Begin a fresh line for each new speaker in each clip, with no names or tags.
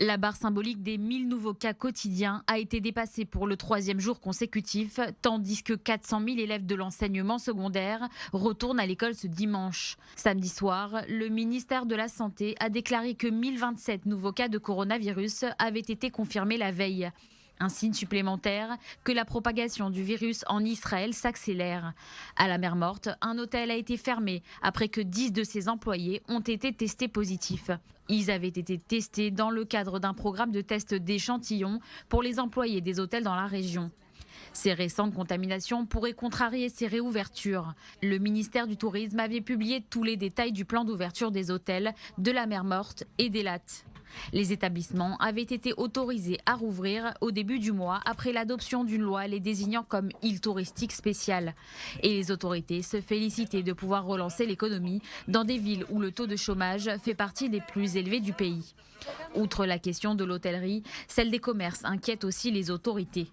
La barre symbolique des 1000 nouveaux cas quotidiens a été dépassée pour le troisième jour consécutif, tandis que 400 000 élèves de l'enseignement secondaire retournent à l'école ce dimanche. Samedi soir, le ministère de la Santé a déclaré que 1027 nouveaux cas de coronavirus avaient été confirmés la veille. Un signe supplémentaire que la propagation du virus en Israël s'accélère. À la Mer Morte, un hôtel a été fermé après que 10 de ses employés ont été testés positifs. Ils avaient été testés dans le cadre d'un programme de tests d'échantillons pour les employés des hôtels dans la région. Ces récentes contaminations pourraient contrarier ces réouvertures. Le ministère du Tourisme avait publié tous les détails du plan d'ouverture des hôtels, de la Mer Morte et d'Eilat. Les établissements avaient été autorisés à rouvrir au début du mois après l'adoption d'une loi les désignant comme îles touristiques spéciales. Et les autorités se félicitaient de pouvoir relancer l'économie dans des villes où le taux de chômage fait partie des plus élevés du pays. Outre la question de l'hôtellerie, celle des commerces inquiète aussi les autorités.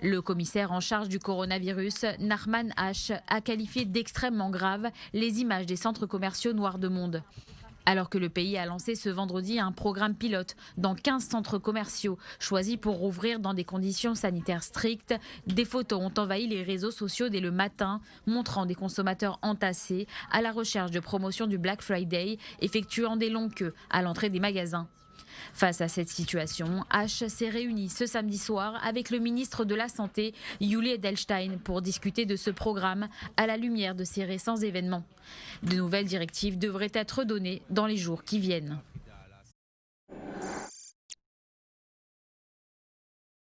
Le commissaire en charge du coronavirus, Narman H., a qualifié d'extrêmement graves les images des centres commerciaux noirs de monde. Alors que le pays a lancé ce vendredi un programme pilote dans 15 centres commerciaux choisis pour rouvrir dans des conditions sanitaires strictes, des photos ont envahi les réseaux sociaux dès le matin, montrant des consommateurs entassés à la recherche de promotions du Black Friday, effectuant des longues queues à l'entrée des magasins. Face à cette situation, H s'est réuni ce samedi soir avec le ministre de la Santé, Yuli Edelstein, pour discuter de ce programme à la lumière de ces récents événements. De nouvelles directives devraient être données dans les jours qui viennent.